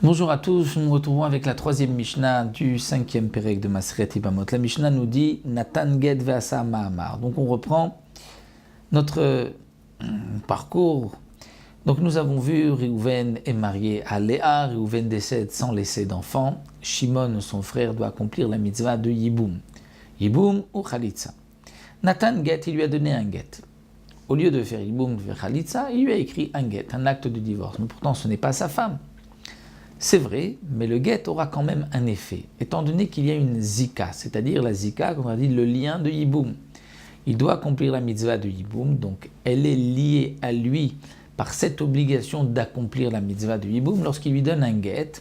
Bonjour à tous, nous nous retrouvons avec la troisième Mishnah du 5e Pérec de Maseret Ibamot. La Mishnah nous dit Natan Get Ve'asa Ma'amar. Donc on reprend notre parcours. Donc nous avons vu Réhouven est marié à Léa, Réhouven décède sans laisser d'enfant. Shimon, son frère, doit accomplir la mitzvah de Yiboum. Yiboum ou Khalitsa. Natan Get, il lui a donné un get. Au lieu de faire Yiboum vers Khalitsa, il lui a écrit un get, un acte de divorce. Mais pourtant ce n'est pas sa femme. C'est vrai, mais le get aura quand même un effet, étant donné qu'il y a une zika, c'est-à-dire la zika, comme on a dit, le lien de Yiboum. Il doit accomplir la mitzvah de Yiboum, donc elle est liée à lui par cette obligation d'accomplir la mitzvah de Yiboum. Lorsqu'il lui donne un get,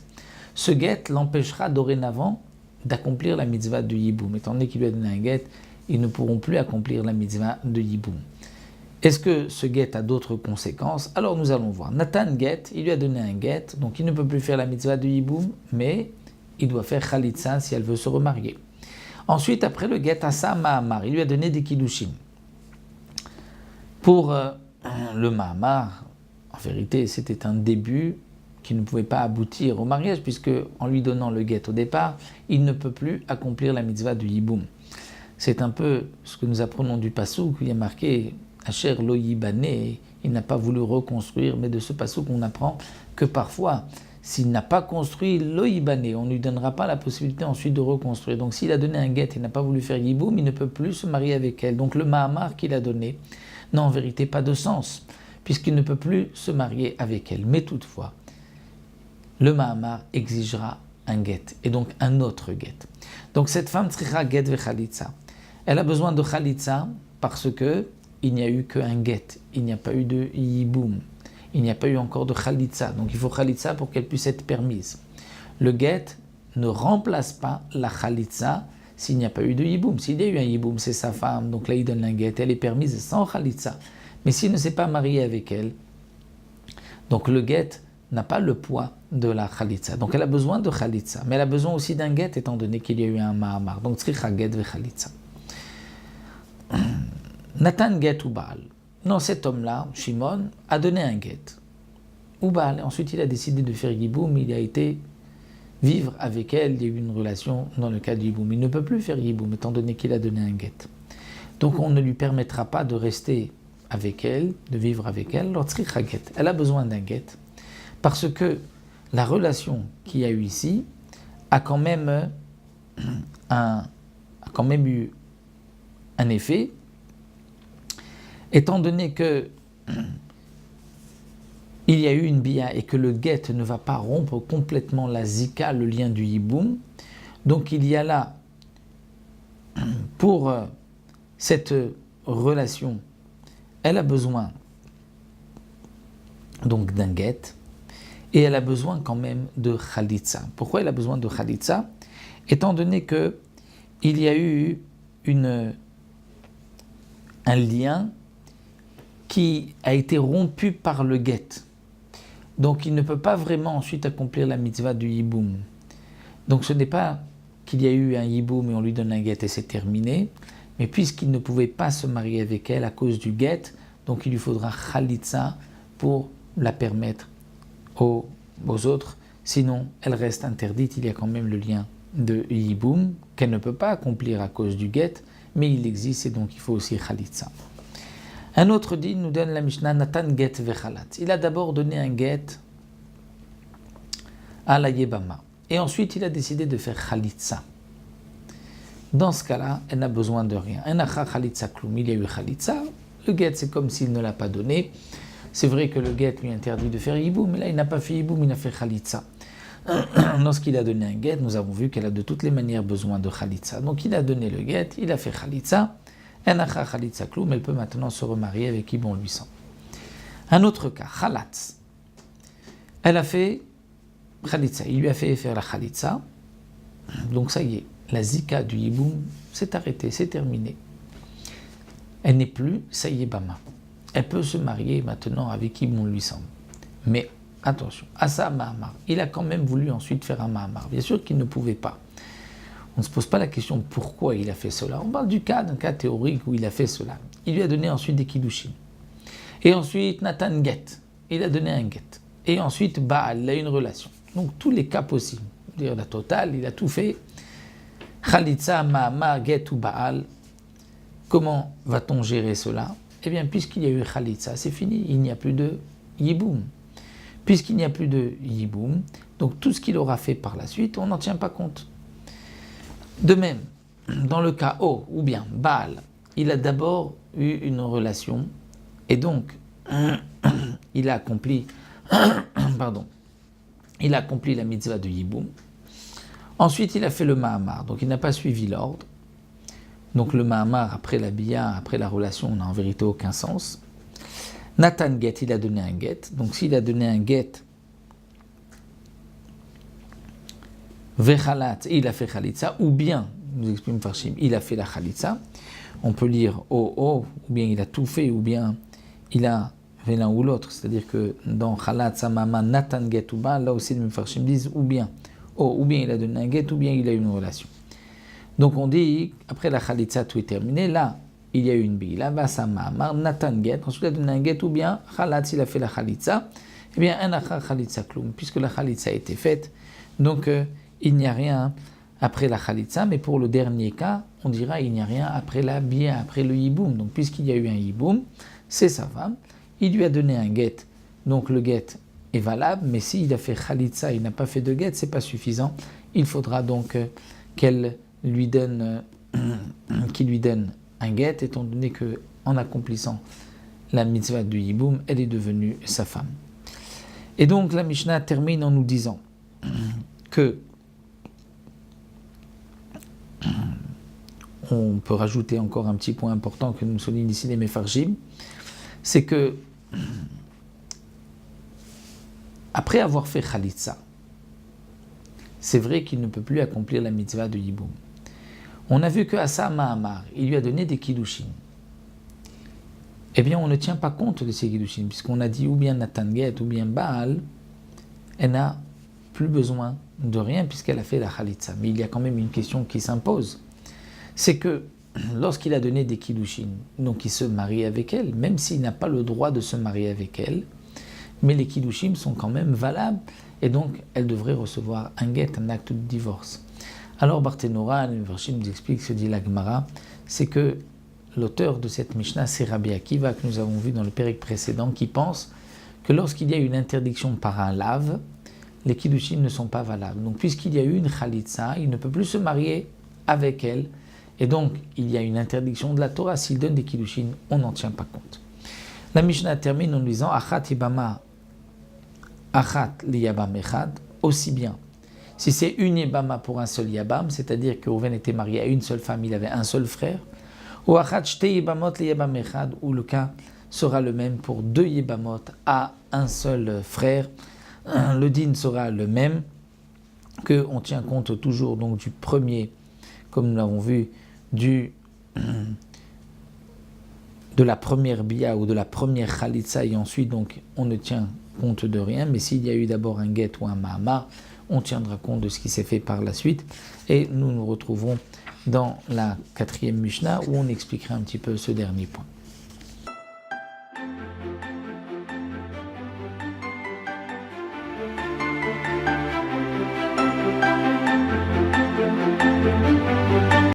ce get l'empêchera dorénavant d'accomplir la mitzvah de Yiboum. Étant donné qu'il lui a donné un get, ils ne pourront plus accomplir la mitzvah de Yiboum. Est-ce que ce get a d'autres conséquences? Alors nous allons voir. Natan get, il lui a donné un get, donc il ne peut plus faire la mitzvah de Yiboum, mais il doit faire Khalitsa si elle veut se remarier. Ensuite, après le get, Asa Ma'amar, il lui a donné des Kiddushin. Pour le Ma'amar, en vérité, c'était un début qui ne pouvait pas aboutir au mariage, puisque en lui donnant le get au départ, il ne peut plus accomplir la mitzvah de Yiboum. C'est un peu ce que nous apprenons du Passouk, où il y a marqué Asher lo yibané, il n'a pas voulu reconstruire, mais de ce passouk on apprend que parfois, s'il n'a pas construit lo yibané, on ne lui donnera pas la possibilité ensuite de reconstruire. Donc s'il a donné un get et n'a pas voulu faire yiboum, il ne peut plus se marier avec elle. Donc le ma'amar qu'il a donné n'a en vérité pas de sens, puisqu'il ne peut plus se marier avec elle. Mais toutefois, le ma'amar exigera un get, et donc un autre get. Donc cette femme tzricha get ve khalitsa. Elle a besoin de khalitsa parce que il n'y a eu qu'un get, il n'y a pas eu de yiboum, il n'y a pas eu encore de khalitsa, donc il faut khalitsa pour qu'elle puisse être permise. Le get ne remplace pas la khalitsa s'il n'y a pas eu de yiboum. S'il y a eu un yiboum, c'est sa femme, donc là il donne un get, elle est permise sans khalitsa. Mais s'il ne s'est pas marié avec elle, donc le get n'a pas le poids de la khalitsa. Donc elle a besoin de khalitsa, mais elle a besoin aussi d'un get étant donné qu'il y a eu un ma'amar. Donc tzricha get ve khalitsa. Natan get ou Baal. Non, cet homme-là, Shimon, a donné un get. Ou Baal. Ensuite, il a décidé de faire Yiboum, il a été vivre avec elle, il y a eu une relation dans le cas du Yiboum. Il ne peut plus faire Yiboum, étant donné qu'il a donné un get. Donc, on ne lui permettra pas de rester avec elle, de vivre avec elle. Alors, tzricha get. Elle a besoin d'un get, parce que la relation qu'il y a eu ici a quand même eu un effet. Étant donné que il y a eu une bia et que le get ne va pas rompre complètement la zika, le lien du yiboum, donc il y a là, pour cette relation, elle a besoin donc d'un get et elle a besoin quand même de khalitsa. Pourquoi elle a besoin de khalitsa? Étant donné que il y a eu un lien qui a été rompu par le get. Donc il ne peut pas vraiment ensuite accomplir la mitzvah du yiboum. Donc ce n'est pas qu'il y a eu un yiboum et on lui donne un get et c'est terminé, mais puisqu'il ne pouvait pas se marier avec elle à cause du get, donc il lui faudra khalitsa pour la permettre aux autres, sinon elle reste interdite, il y a quand même le lien de yiboum qu'elle ne peut pas accomplir à cause du get, mais il existe et donc il faut aussi khalitsa. Un autre dit, nous donne la Mishnah, Natan get vechalat. Il a d'abord donné un get à la Yebama. Et ensuite, il a décidé de faire khalitsa. Dans ce cas-là, elle n'a besoin de rien. Il y a eu khalitsa. Le get, c'est comme s'il ne l'a pas donné. C'est vrai que le get lui interdit de faire yiboum, mais là, il n'a pas fait yiboum, il a fait khalitsa. Lorsqu'il a donné un get, nous avons vu qu'elle a de toutes les manières besoin de khalitsa. Donc, il a donné le get, il a fait khalitsa. Elle peut maintenant se remarier avec qui bon lui semble. Un autre cas, Khalatz. Elle a fait Khalitsa, il lui a fait faire la Khalitsa. Donc ça y est, la zika du yiboum s'est arrêtée, c'est terminé. Elle n'est plus Sayyebama. Elle peut se marier maintenant avec qui bon lui semble. Mais attention, Asa Mahamar, il a quand même voulu ensuite faire un Mahamar. Bien sûr qu'il ne pouvait pas. On ne se pose pas la question pourquoi il a fait cela. On parle d'un cas théorique où il a fait cela. Il lui a donné ensuite des kiddushin. Et ensuite, Nathan get. Il a donné un get. Et ensuite, Baal, il a une relation. Donc, tous les cas possibles. C'est-à-dire la totale, il a tout fait. Khalitsa, Ma'amar, get ou Baal. Comment va-t-on gérer cela? Eh bien, puisqu'il y a eu Khalitsa, c'est fini. Il n'y a plus de Yiboum. Puisqu'il n'y a plus de Yiboum, donc tout ce qu'il aura fait par la suite, on n'en tient pas compte. De même, dans le cas O, ou bien Baal, il a d'abord eu une relation, et donc il a accompli la mitzvah de Yiboum. Ensuite, il a fait le Mahamar, donc il n'a pas suivi l'ordre. Donc le Mahamar, après la Bia, après la relation, n'a en vérité aucun sens. Nathan get, il a donné un get. Donc s'il a donné un get, Vechalat, il a fait Khalitsa, ou bien, nous explique Farshim, il a fait la Khalitsa. On peut lire ou bien il a tout fait, ou bien il a fait l'un ou l'autre. C'est-à-dire que dans Khalatsa, Mama, Nathan get ou ba, là aussi les Farshim disent ou bien il a donné un get, ou bien il a eu une relation. Donc on dit, après la Khalitsa, tout est terminé. Là, il y a eu une bila, Vasama, Nathan get, ensuite il a donné un get, ou bien Khalatsa, il a fait la Khalitsa. Eh bien, un achar Khalitsa kloum, puisque la Khalitsa a été faite. Donc, il n'y a rien après la Khalitsa, mais pour le dernier cas, on dira il n'y a rien après la Bia, après le Yiboum. Donc, puisqu'il y a eu un Yiboum, c'est sa femme. Il lui a donné un get, donc le get est valable, mais s'il a fait Khalitsa, il n'a pas fait de get, c'est pas suffisant. Il faudra donc qu'il lui donne un get, étant donné qu'en accomplissant la mitzvah du Yiboum, elle est devenue sa femme. Et donc la Mishnah termine en nous disant que on peut rajouter encore un petit point important que nous soulignent ici les Mefarshim, c'est que après avoir fait Khalitsa, c'est vrai qu'il ne peut plus accomplir la mitzvah de Yiboum. On a vu que Asa Mahamar, il lui a donné des kiddushin. Eh bien, on ne tient pas compte de ces kiddushin, puisqu'on a dit ou bien Nathan get ou bien Baal, elle n'a plus besoin de rien puisqu'elle a fait la Khalitsa. Mais il y a quand même une question qui s'impose. C'est que lorsqu'il a donné des kiddushin, donc il se marie avec elle, même s'il n'a pas le droit de se marier avec elle, mais les kiddushin sont quand même valables, et donc elle devrait recevoir un get, un acte de divorce. Alors Barthénora, le Mefarshim nous explique, se dit la Gemara, c'est que l'auteur de cette Mishnah, c'est Rabbi Akiva, que nous avons vu dans le pérec précédent, qui pense que lorsqu'il y a une interdiction par un lave, les kiddushin ne sont pas valables. Donc puisqu'il y a eu une Khalitsa, il ne peut plus se marier avec elle, et donc il y a une interdiction de la Torah. S'il donne des kiddushin, on n'en tient pas compte. La Mishnah termine en disant Achat Yibama, Achat liyabam echad, aussi bien. Si c'est une Yibama pour un seul Yabam, c'est-à-dire que Reuven était marié à une seule femme, il avait un seul frère, ou Achat shte Yibamot liyabam echad, où le cas sera le même pour deux Yibamot à un seul frère, le din sera le même, qu'on tient compte toujours donc du premier, comme nous l'avons vu, de la première bia ou de la première khalitsa, et ensuite donc on ne tient compte de rien, mais s'il y a eu d'abord un get ou un mahamar, on tiendra compte de ce qui s'est fait par la suite, et nous nous retrouvons dans la 4e Mishnah où on expliquera un petit peu ce dernier point.